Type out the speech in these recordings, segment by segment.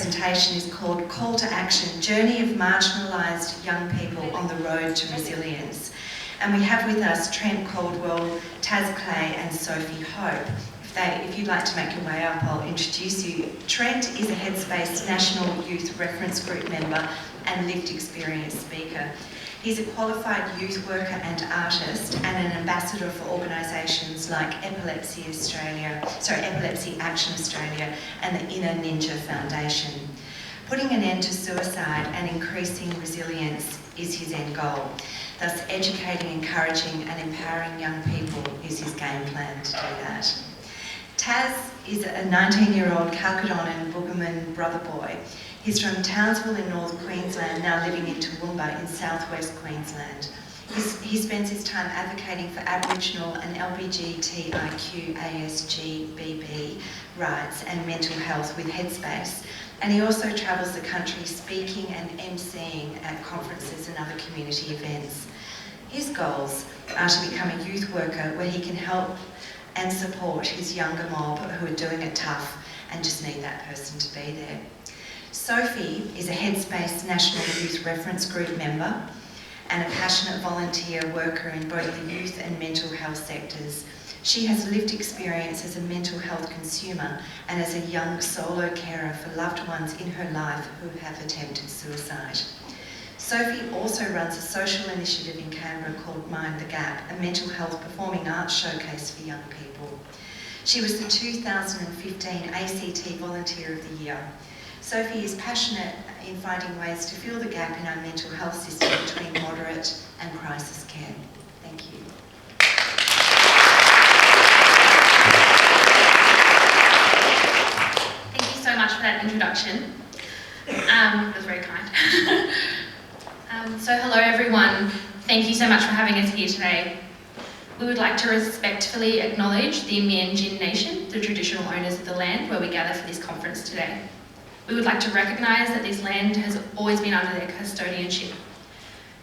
presentation is called Call to Action, Journey of Marginalised Young People on the Road to Resilience. And we have with us Trent Caldwell, Taz Clay and Sophie Hope. If you'd like to make your way up, I'll introduce you. Trent is a Headspace National Youth Reference Group member and lived experience speaker. He's a qualified youth worker and artist and an ambassador for organisations like Epilepsy Action Australia and the Inner Ninja Foundation. Putting an end to suicide and increasing resilience is his end goal. Thus, educating, encouraging and empowering young people is his game plan to do that. Taz is a 19-year-old Kalkadonan Boogaman brother boy. He's from Townsville in North Queensland, now living in Toowoomba in southwest Queensland. He spends his time advocating for Aboriginal and LGBTIQ/ASGBB rights and mental health with Headspace. And he also travels the country speaking and emceeing at conferences and other community events. His goals are to become a youth worker where he can help and support his younger mob who are doing it tough and just need that person to be there. Sophie is a Headspace National Youth Reference Group member and a passionate volunteer worker in both the youth and mental health sectors. She has lived experience as a mental health consumer and as a young solo carer for loved ones in her life who have attempted suicide. Sophie also runs a social initiative in Canberra called Mind the Gap, a mental health performing arts showcase for young people. She was the 2015 ACT Volunteer of the Year. Sophie is passionate in finding ways to fill the gap in our mental health system between moderate and crisis care. Thank you. Thank you so much for that introduction. It was very kind. So hello everyone, thank you so much for having us here today. We would like to respectfully acknowledge the Meanjin Nation, the traditional owners of the land where we gather for this conference today. We would like to recognise that this land has always been under their custodianship.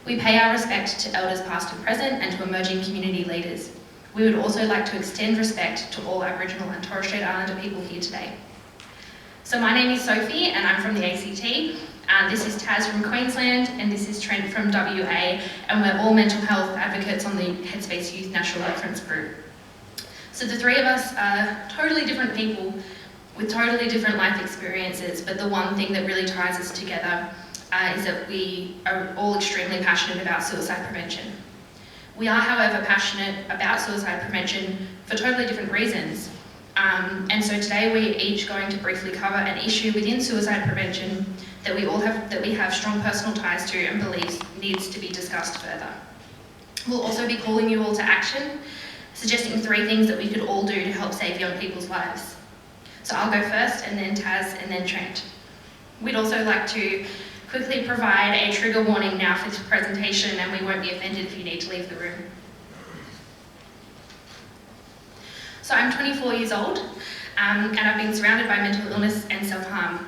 We pay our respect to elders past and present and to emerging community leaders. We would also like to extend respect to all Aboriginal and Torres Strait Islander people here today. So my name is Sophie and I'm from the ACT. This is Taz from Queensland and this is Trent from WA, and we're all mental health advocates on the Headspace Youth National Reference Group. So the three of us are totally different people with totally different life experiences, but the one thing that really ties us together is that we are all extremely passionate about suicide prevention. We are, however, passionate about suicide prevention for totally different reasons. And so today we're each going to briefly cover an issue within suicide prevention that we have strong personal ties to and believe needs to be discussed further. We'll also be calling you all to action, suggesting 3 things that we could all do to help save young people's lives. So I'll go first, and then Taz, and then Trent. We'd also like to quickly provide a trigger warning now for this presentation, and we won't be offended if you need to leave the room. So I'm 24 years old, and I've been surrounded by mental illness and self-harm.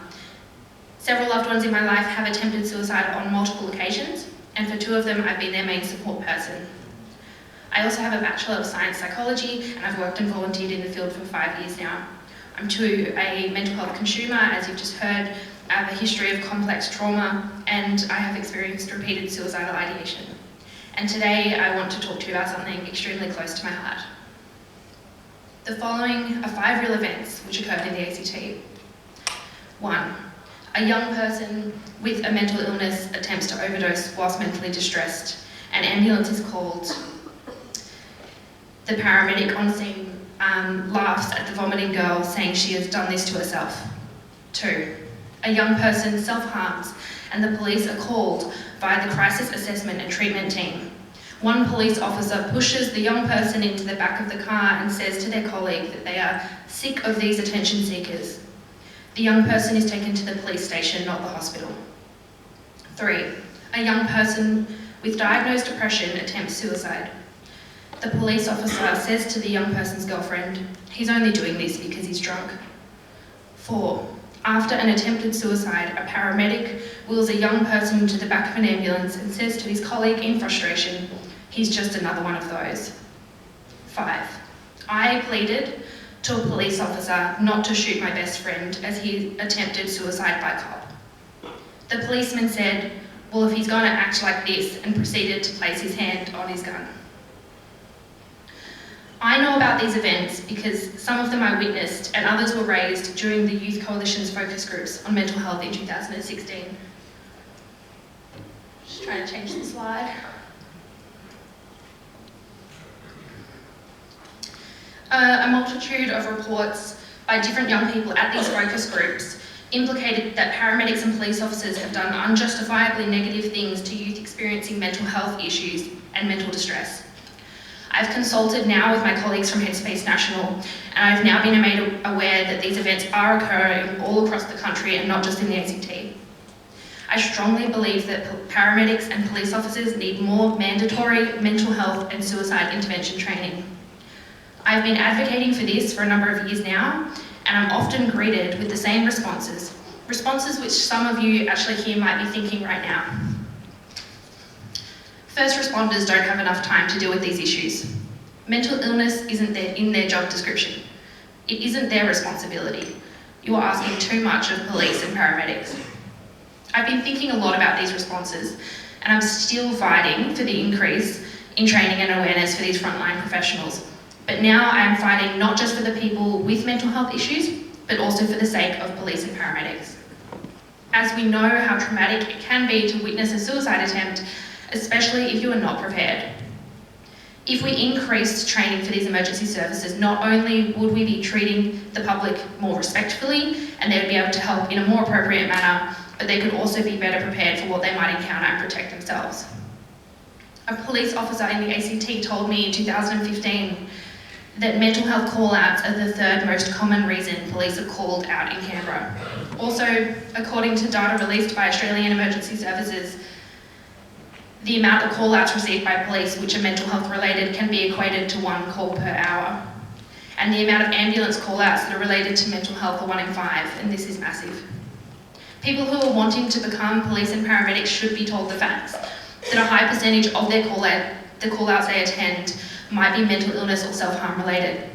Several loved ones in my life have attempted suicide on multiple occasions, and for 2 of them, I've been their main support person. I also have a Bachelor of Science Psychology, and I've worked and volunteered in the field for 5 years now. I'm too a mental health consumer, as you've just heard. I have a history of complex trauma, and I have experienced repeated suicidal ideation. And today, I want to talk to you about something extremely close to my heart. The following are 5 real events which occurred in the ACT. 1. A young person with a mental illness attempts to overdose whilst mentally distressed. An ambulance is called. The paramedic on scene laughs at the vomiting girl, saying she has done this to herself. 2. A young person self-harms and the police are called via the crisis assessment and treatment team. One police officer pushes the young person into the back of the car and says to their colleague that they are sick of these attention seekers. The young person is taken to the police station, not the hospital. 3. A young person with diagnosed depression attempts suicide. The police officer says to the young person's girlfriend, he's only doing this because he's drunk. 4. After an attempted suicide, a paramedic wheels a young person to the back of an ambulance and says to his colleague in frustration, he's just another one of those. 5. I pleaded to a police officer not to shoot my best friend as he attempted suicide by cop. The policeman said, well, if he's going to act like this, and proceeded to place his hand on his gun. I know about these events because some of them I witnessed and others were raised during the Youth Coalition's focus groups on mental health in 2016. Just trying to change the slide. A multitude of reports by different young people at these focus groups implicated that paramedics and police officers have done unjustifiably negative things to youth experiencing mental health issues and mental distress. I've consulted now with my colleagues from Headspace National, and I've now been made aware that these events are occurring all across the country and not just in the ACT. I strongly believe that paramedics and police officers need more mandatory mental health and suicide intervention training. I've been advocating for this for a number of years now, and I'm often greeted with the same responses which some of you actually here might be thinking right now. First responders don't have enough time to deal with these issues. Mental illness isn't in their job description. It isn't their responsibility. You are asking too much of police and paramedics. I've been thinking a lot about these responses, and I'm still fighting for the increase in training and awareness for these frontline professionals. But now I'm fighting not just for the people with mental health issues, but also for the sake of police and paramedics. As we know how traumatic it can be to witness a suicide attempt, especially if you are not prepared. If we increased training for these emergency services, not only would we be treating the public more respectfully and they would be able to help in a more appropriate manner, but they could also be better prepared for what they might encounter and protect themselves. A police officer in the ACT told me in 2015 that mental health call-outs are the third most common reason police are called out in Canberra. Also, according to data released by Australian Emergency Services, the amount of call-outs received by police which are mental health related can be equated to 1 call per hour. And the amount of ambulance call-outs that are related to mental health are 1 in 5, and this is massive. People who are wanting to become police and paramedics should be told the facts, that a high percentage of the call-outs they attend might be mental illness or self-harm related.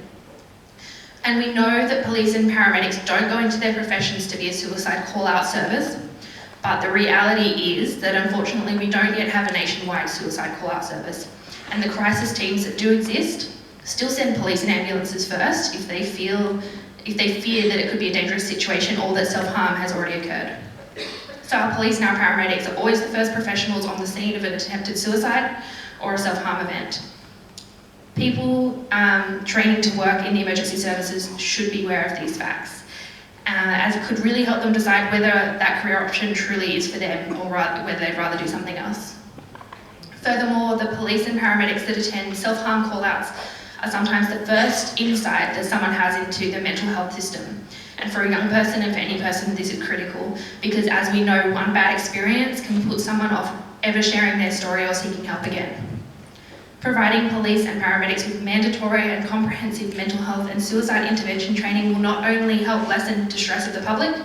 And we know that police and paramedics don't go into their professions to be a suicide call-out service, but the reality is that unfortunately we don't yet have a nationwide suicide call-out service. And the crisis teams that do exist still send police and ambulances first if they fear that it could be a dangerous situation or that self-harm has already occurred. So our police and our paramedics are always the first professionals on the scene of an attempted suicide or a self-harm event. People training to work in the emergency services should be aware of these facts, as it could really help them decide whether that career option truly is for them or whether they'd rather do something else. Furthermore, the police and paramedics that attend self-harm call-outs are sometimes the first insight that someone has into the mental health system. And for a young person and for any person, this is critical because, as we know, one bad experience can put someone off ever sharing their story or seeking help again. Providing police and paramedics with mandatory and comprehensive mental health and suicide intervention training will not only help lessen distress of the public,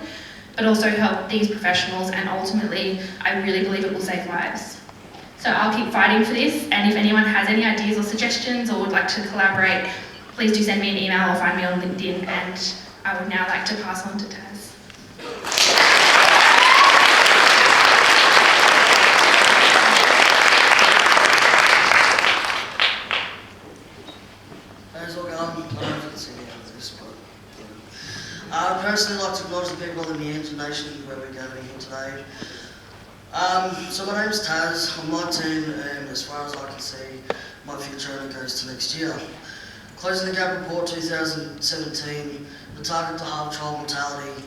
but also help these professionals, and ultimately, I really believe it will save lives. So I'll keep fighting for this, and if anyone has any ideas or suggestions or would like to collaborate, please do send me an email or find me on LinkedIn, and I would now like to pass on to Taz. I'd personally like to acknowledge the people in the Hampton Nation where we're gathering here today. So my name's Taz, I'm 19, and as far as I can see, my future only goes to next year. Closing the Gap Report 2017, the target to halve child mortality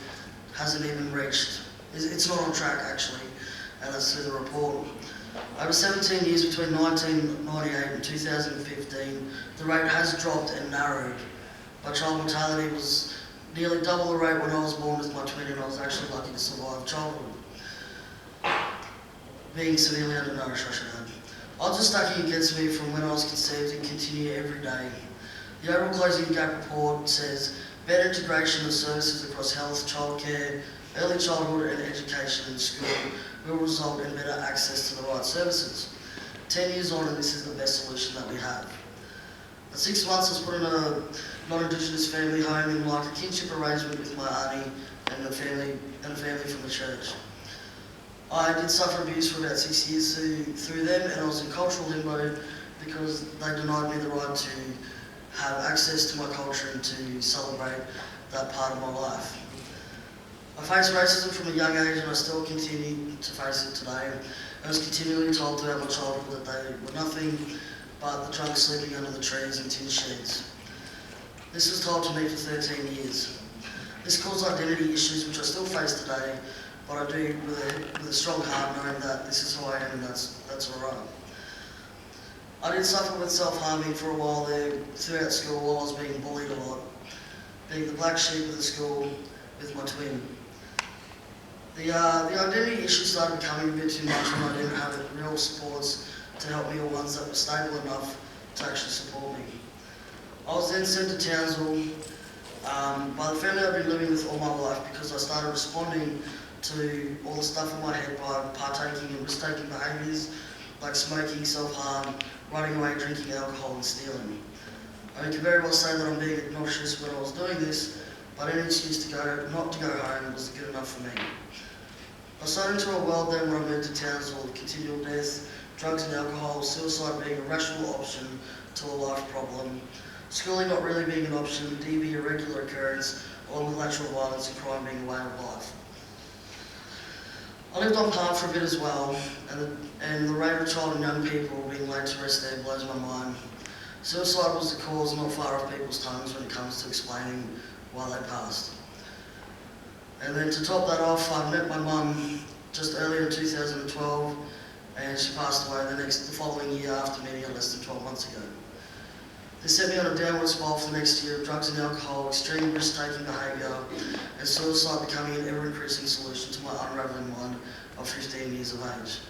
hasn't even reached. It's not on track actually, and that's through the report. Over 17 years between 1998 and 2015, the rate has dropped and narrowed, but child mortality was nearly double the rate when I was born as my twin, and I was actually lucky to survive childhood. Being severely undernourished, I should add. Odds are stacking against me from when I was conceived and continue every day. The overall Closing Gap Report says better integration of services across health, childcare, early childhood and education in school will result in better access to the right services. 10 years on, and this is the best solution that we have. At 6 months, I was put in a non-Indigenous family home in like a kinship arrangement with my auntie and a family from the church. I did suffer abuse for about 6 years through them, and I was in cultural limbo because they denied me the right to have access to my culture and to celebrate that part of my life. I faced racism from a young age, and I still continue to face it today. I was continually told throughout my childhood that they were nothing but the drunk sleeping under the trees and tin sheds. This was told to me for 13 years. This caused identity issues which I still face today, but I do with a strong heart knowing that this is who I am and that's alright. I did suffer with self-harming for a while there throughout school while I was being bullied a lot, being the black sheep of the school with my twin. The identity issues started becoming a bit too much when I didn't have real supports to help me, or ones that were stable enough to actually support me. I was then sent to Townsville by the family I've been living with all my life because I started responding to all the stuff in my head by partaking in risk-taking behaviours like smoking, self-harm, running away, drinking alcohol and stealing. I can very well say that I'm being obnoxious when I was doing this, but any excuse not to go home was good enough for me. I started into a world then when I moved to Townsville of continual death, drugs and alcohol, suicide being a rational option to a life problem, schooling not really being an option, DV a regular occurrence, along with lateral violence and crime being a way of life. I lived on palm for a bit as well, and the rate of child and young people being laid to rest there blows my mind. Suicide was the cause not far off people's tongues when it comes to explaining why they passed. And then to top that off, I met my mum just earlier in 2012, and she passed away the following year after meeting her less than 12 months ago. This set me on a downward spiral for the next year of drugs and alcohol, extreme risk-taking behaviour, and suicide becoming an ever-increasing solution to my unravelling mind of 15 years of age.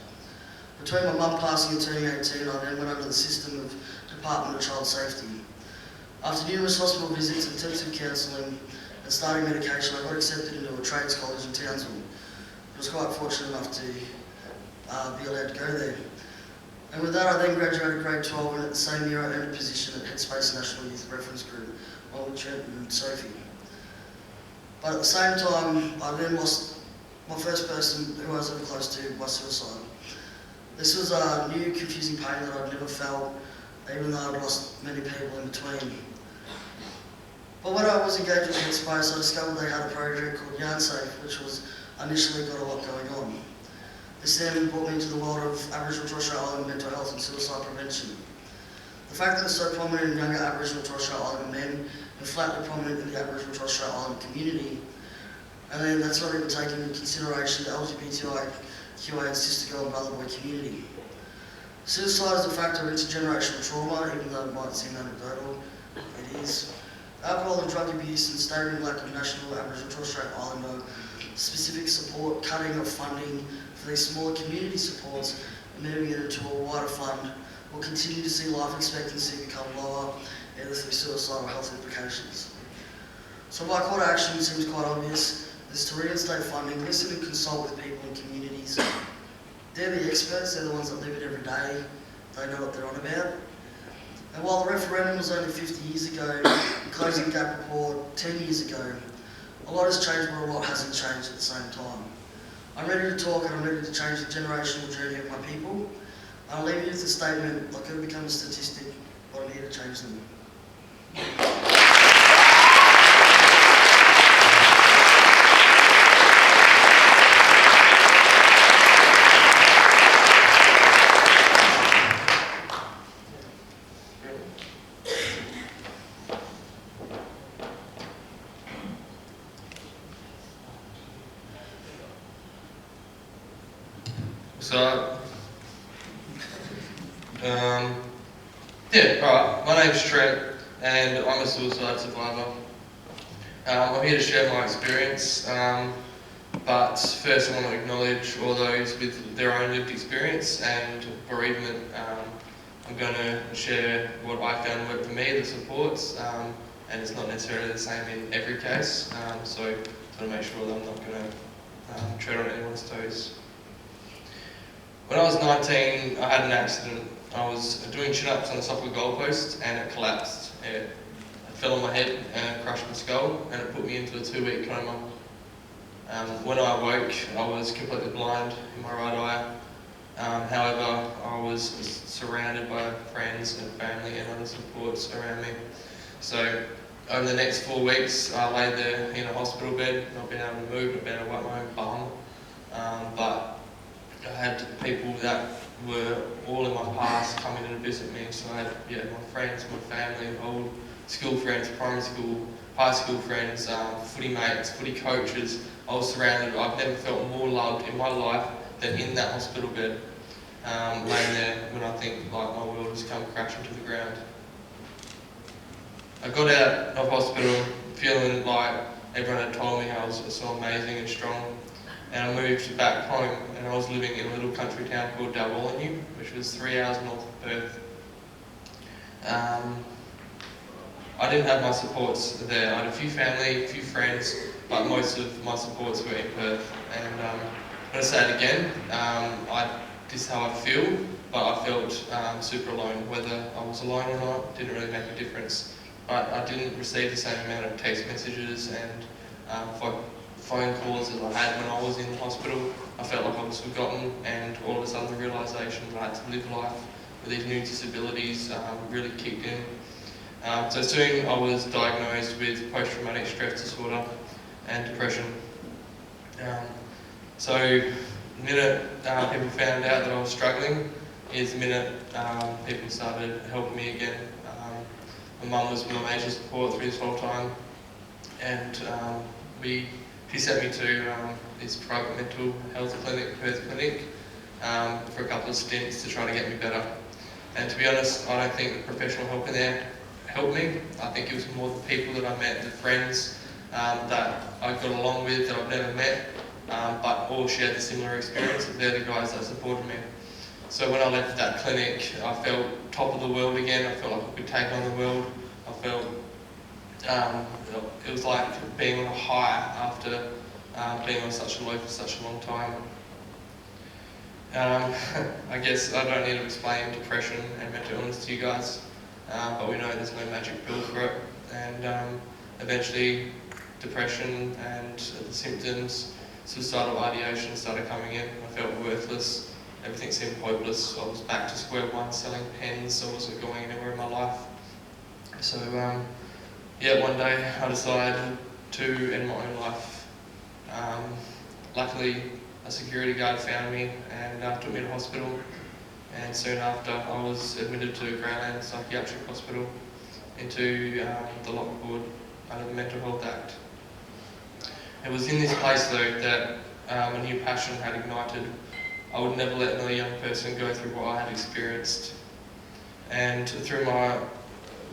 Between my mum passing and turning 18, I then went under the system of Department of Child Safety. After numerous hospital visits, intensive counselling, and starting medication, I got accepted into a trades college in Townsville. I was quite fortunate enough to be allowed to go there. And with that, I then graduated grade 12, and at the same year I earned a position at Headspace National Youth Reference Group, along with Trent and Sophie. But at the same time, I then lost my first person who I was ever close to by suicide. This was a new, confusing pain that I'd never felt, even though I'd lost many people in between. But when I was engaged with Headspace, I discovered they had a project called Yarn Safe, which was initially got a lot going on. This then brought me into the world of Aboriginal and Torres Strait Islander mental health and suicide prevention. The fact that it's so prominent in younger Aboriginal and Torres Strait Islander men, and flatly prominent in the Aboriginal and Torres Strait Islander community, and then that's not even taking into consideration the LGBTIQA and sister girl and brother boy community. Suicide is a factor of intergenerational trauma, even though it might seem anecdotal, it is. Alcohol and drug abuse and staggering lack of national Aboriginal and Torres Strait Islander specific support, cutting of funding for these smaller community supports and moving it into a wider fund will continue to see life expectancy become lower, either through suicide or health implications. So my call to action seems quite obvious, is to reinstate funding, listen and consult with people in communities. They're the experts, they're the ones that live it every day, they know what they're on about. And while the referendum was only 50 years ago, the Closing Gap report 10 years ago, a lot has changed, but a lot hasn't changed at the same time. I'm ready to talk and I'm ready to change the generational journey of my people. I'll leave you with the statement, I could become a statistic, but I'm here to change them. So, alright, my name's Trent and I'm a suicide survivor. I'm here to share my experience, but first I want to acknowledge all those with their own lived experience and bereavement. I'm going to share what I found worked for me, the supports, and it's not necessarily the same in every case, so I want to make sure that I'm not going to tread on anyone's toes. When I was 19, I had an accident I was doing chin-ups on the top of the goalpost and it collapsed. It fell on my head and crushed my skull, and it put me into a 2-week coma. When I awoke, I was completely blind in my right eye. However, I was surrounded by friends and family and other supports around me. So over the next 4 weeks, I lay there in a hospital bed, not being able to move, not being able to wipe my own bum. But I had people that were all in my past coming in to visit me. So I had my friends, my family, old school friends, primary school, high school friends, footy mates, footy coaches. I was surrounded. I've never felt more loved in my life than in that hospital bed, laying there when I think like my world has come crashing to the ground. I got out of hospital feeling like everyone had told me I was so amazing and strong, and I moved back home, and I was living in a little country town called Dalwallinu, which was 3 hours north of Perth. I didn't have my supports there. I had a few family, a few friends, but most of my supports were in Perth. And I'm going to say it again, this is how I feel, but I felt super alone. Whether I was alone or not didn't really make a difference. But I didn't receive the same amount of text messages and phone calls as I had when I was in the hospital. I felt like I was forgotten, and all of a sudden the realisation that I had to live life with these new disabilities really kicked in. So soon I was diagnosed with post-traumatic stress disorder and depression. So the minute people found out that I was struggling is the minute people started helping me again. My mum was my major support through this whole time, and she sent me to this private mental health clinic, Perth Clinic, for a couple of stints to try to get me better. And to be honest, I don't think the professional help in there helped me. I think it was more the people that I met, the friends that I got along with that I've never met, but all shared a similar experience. They're the guys that supported me. So when I left that clinic, I felt top of the world again. I felt like I could take on the world. I felt it was like being on a high after being on such a low for such a long time. I guess I don't need to explain depression and mental illness to you guys, but we know there's no magic pill for it. And eventually depression and the symptoms, suicidal ideation started coming in. I felt worthless. Everything seemed hopeless. I was back to square one, selling pens. I wasn't going anywhere in my life. So one day I decided to end my own life. Luckily, a security guard found me and took me to hospital. And soon after, I was admitted to Greyland Psychiatric Hospital into the lock ward under the Mental Health Act. It was in this place though that a new passion had ignited. I would never let another young person go through what I had experienced. And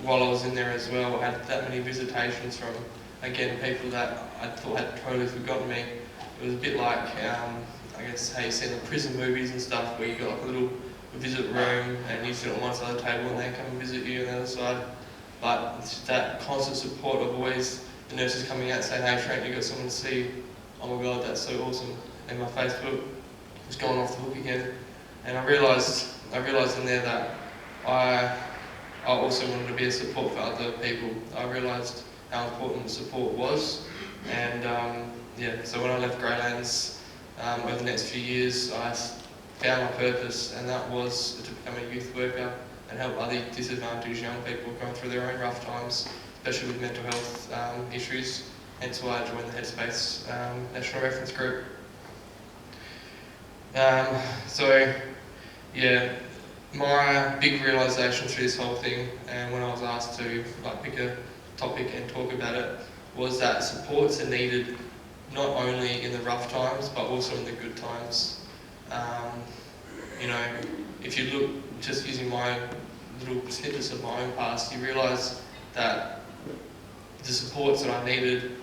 while I was in there as well, I had that many visitations from, again, people that I thought had totally forgotten me. It was a bit like, I guess, how you see in the prison movies and stuff, where you got like a little visit room and you sit on one side of the table and they come and visit you on the other side. But it's that constant support of always the nurses coming out saying, "Hey Trent, you got someone to see. Oh my God, that's so awesome." And my Facebook was going off the hook again. And I realised in there that I also wanted to be a support for other people. I realised how important support was. And so when I left Greylands, over the next few years, I found my purpose, and that was to become a youth worker and help other disadvantaged young people going through their own rough times, especially with mental health issues. Hence why I joined the Headspace National Reference Group. My big realisation through this whole thing, and when I was asked to pick a topic and talk about it, was that supports are needed not only in the rough times, but also in the good times. If you look, just using my little snippets of my own past, you realise that the supports that I needed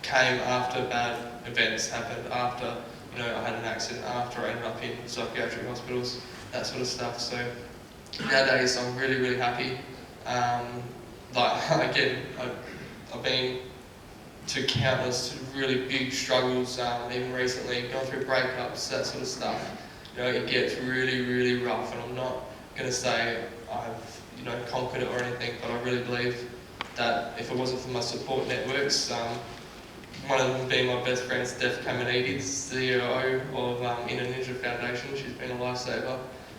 came after bad events happened, after I had an accident, after I ended up in psychiatric hospitals, that sort of stuff. So nowadays I'm really, really happy. I've been to countless really big struggles, even recently, gone through breakups, that sort of stuff. It gets really, really rough, and I'm not going to say I've conquered it or anything, but I really believe that if it wasn't for my support networks, one of them being my best friend, Steph Kamanidi, the CEO of Inner Ninja Foundation. She's been a lifesaver.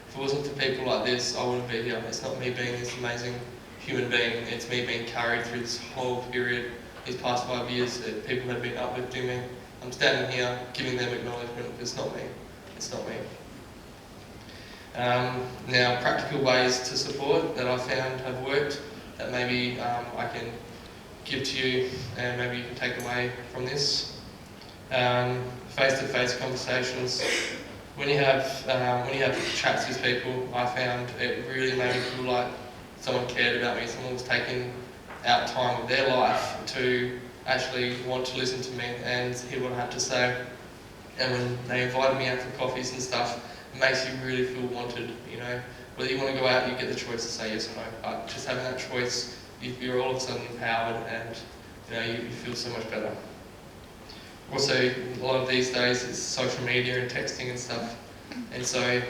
If it wasn't for people like this, I wouldn't be here. It's not me being this amazing human being, it's me being carried through this whole period, these past 5 years that people have been uplifting me. I'm standing here giving them acknowledgement. It's not me. It's not me. Now, practical ways to support that I found have worked that maybe I can give to you and maybe you can take away from this. Face-to-face conversations. When you have chats with people, I found it really made me feel like someone cared about me. Someone was taking out time of their life to actually want to listen to me and hear what I had to say. And when they invited me out for coffees and stuff, it makes you really feel wanted, Whether you want to go out, you get the choice to say yes or no, but just having that choice, you're all of a sudden empowered and you feel so much better. Also, a lot of these days it's social media and texting and stuff, and so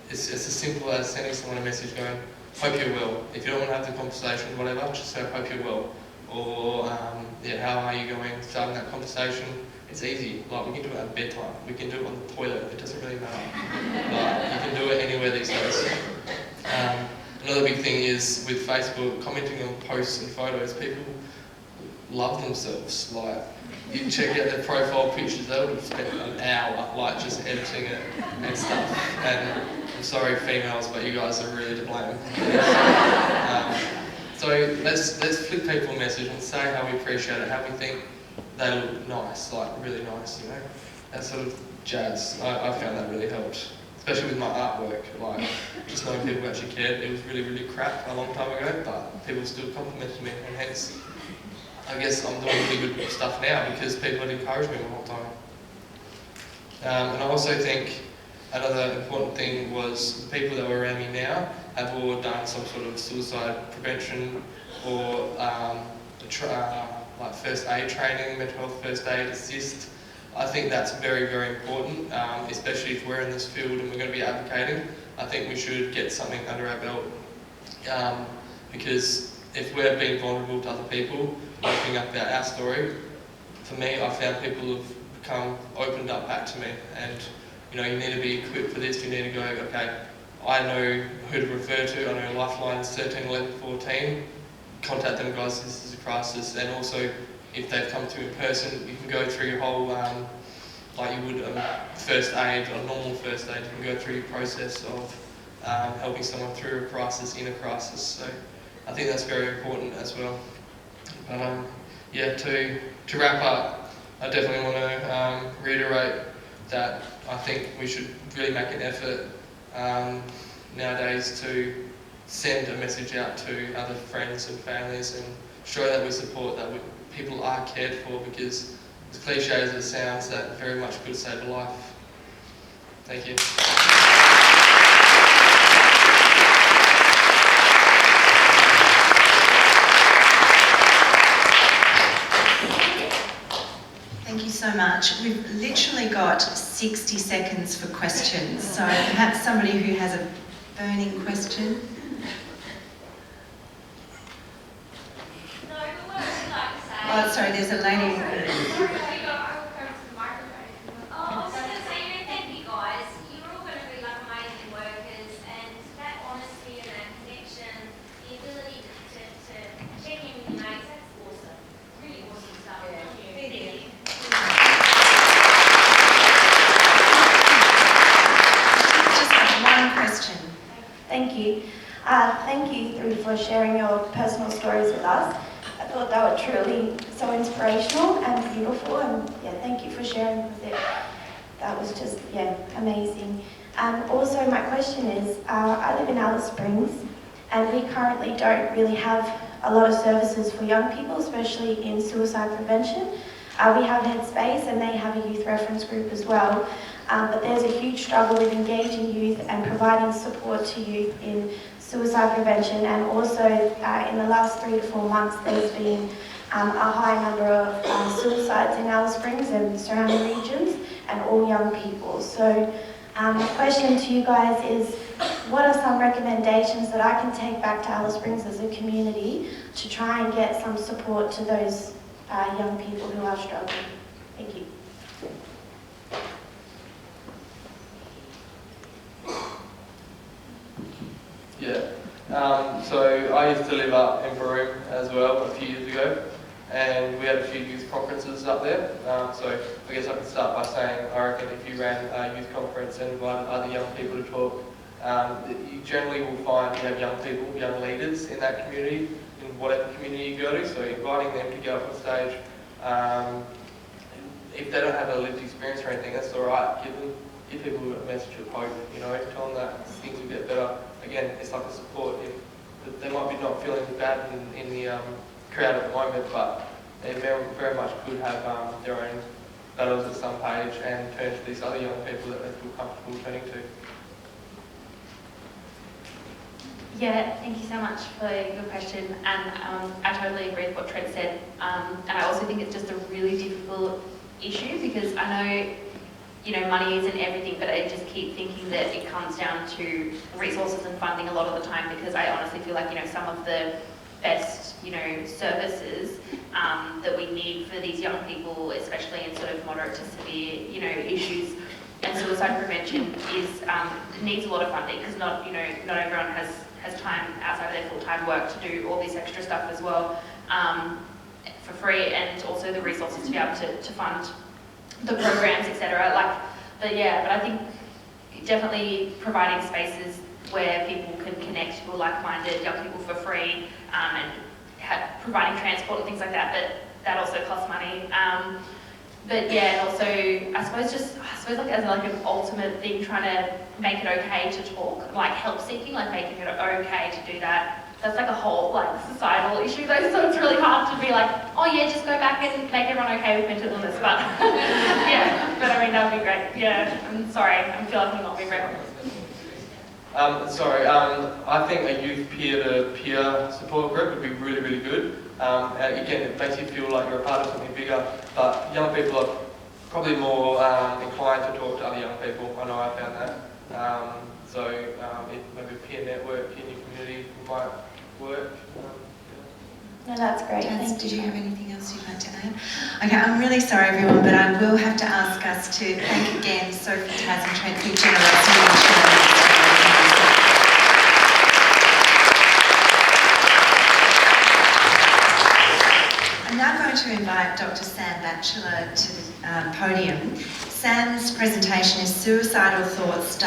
it's as simple as sending someone a message going, hope you're well. If you don't want to have the conversation, whatever, just say hope you're well. Or, how are you going? Starting that conversation. It's easy. Like, we can do it at bedtime. We can do it on the toilet. It doesn't really matter. Like, you can do it anywhere these days. Another big thing is with Facebook, commenting on posts and photos. People love themselves. Like, you check out their profile pictures, they would have spent an hour, like, just editing it and stuff. And I'm sorry, females, but you guys are really to blame. So let's flick people a message and say how we appreciate it, how we think they look nice, like really nice, That sort of jazz. I found that really helped, especially with my artwork. Like, just knowing people actually cared. It was really, really crap a long time ago, but people still complimented me, and hence, I guess I'm doing really good stuff now because people had encouraged me the whole time. And I also think another important thing was the people that were around me now have all done some sort of suicide prevention or like first aid training, mental health first aid assist. I think that's very, very important, especially if we're in this field and we're going to be advocating. I think we should get something under our belt because if we're being vulnerable to other people, opening up about our story, for me, I found people have become opened up back to me, and you need to be equipped for this. You need to go, okay, I know who to refer to. I know Lifeline's 13, 11, 14. Contact them, guys. This is a crisis. And also, if they've come to you in person, you can go through your whole, like you would first aid, or normal first aid. You can go through your process of helping someone through a crisis, in a crisis. So I think that's very important as well. But to wrap up, I definitely want to reiterate that I think we should really make an effort nowadays to send a message out to other friends and families and show that we support, that people are cared for, because as cliche as it sounds, that very much could save a life. Thank you. Thank you so much. We've literally got 60 seconds for questions, so perhaps somebody who has a burning question. No, but what I'd like to say... Oh, sorry, there's a lady. I was going to say, thank you guys. You're all going to be like amazing workers, and that honesty and that connection, the ability to check in with your mates, that's awesome. Really awesome stuff. Thank you. Just one question. Thank you. Thank you for sharing your personal stories with us. I thought they were truly so inspirational and beautiful, and thank you for sharing with it. That was just, amazing. Also, my question is, I live in Alice Springs, and we currently don't really have a lot of services for young people, especially in suicide prevention. We have Headspace, and they have a youth reference group as well. But there's a huge struggle with engaging youth and providing support to youth in suicide prevention, and also in the last 3 to 4 months there's been a high number of suicides in Alice Springs and surrounding regions, and all young people. So my question to you guys is, what are some recommendations that I can take back to Alice Springs as a community to try and get some support to those young people who are struggling? Thank you. Yeah. So I used to live up in Broome as well a few years ago, and we had a few youth conferences up there. So I guess I could start by saying I reckon if you ran a youth conference and invited other young people to talk, you generally will find you have young people, young leaders in that community, in whatever community you go to. So inviting them to get up on stage, if they don't have a lived experience or anything, that's all right. Give people a message of hope. You know, tell them that things will get better. Again, it's like a support. If they might be not feeling bad in the crowd at the moment, but they very much could have their own battles at some page and turn to these other young people that they feel comfortable turning to. Yeah, thank you so much for your question, and I totally agree with what Trent said, and I also think it's just a really difficult issue because I know, you know, money isn't everything, but I just keep thinking that it comes down to resources and funding a lot of the time, because I honestly feel like, you know, some of the best, you know, services that we need for these young people, especially in sort of moderate to severe, you know, issues, and suicide prevention needs a lot of funding, because not everyone has time outside of their full-time work to do all this extra stuff as well for free, and also the resources to be able to fund the programs, etc. But I think definitely providing spaces where people can connect with like-minded young people for free, and providing transport and things like that. But that also costs money. But yeah, and also I suppose like as like an ultimate thing, trying to make it okay to talk, like help seeking, like making it okay to do that. That's like a whole like societal issue though, so it's really hard to be like, oh yeah, just go back and make everyone okay with mental illness. But yeah, but I mean that would be great. Yeah, I'm sorry, I feel like I'm not being very I think a youth peer-to-peer support group would be really, really good. Again, it makes you feel like you're a part of something bigger, but young people are probably more inclined to talk to other young people. I know I found that. If maybe a peer network in your community might work. No, that's great. Taz, did you have anything else you'd like to add? Okay, I'm really sorry everyone, but I will have to ask us to thank again Sophie, Taz and Trent for your generosity in sharing. I'm now going to invite Dr. Sam Batchelor to the podium. Sam's presentation is Suicidal Thoughts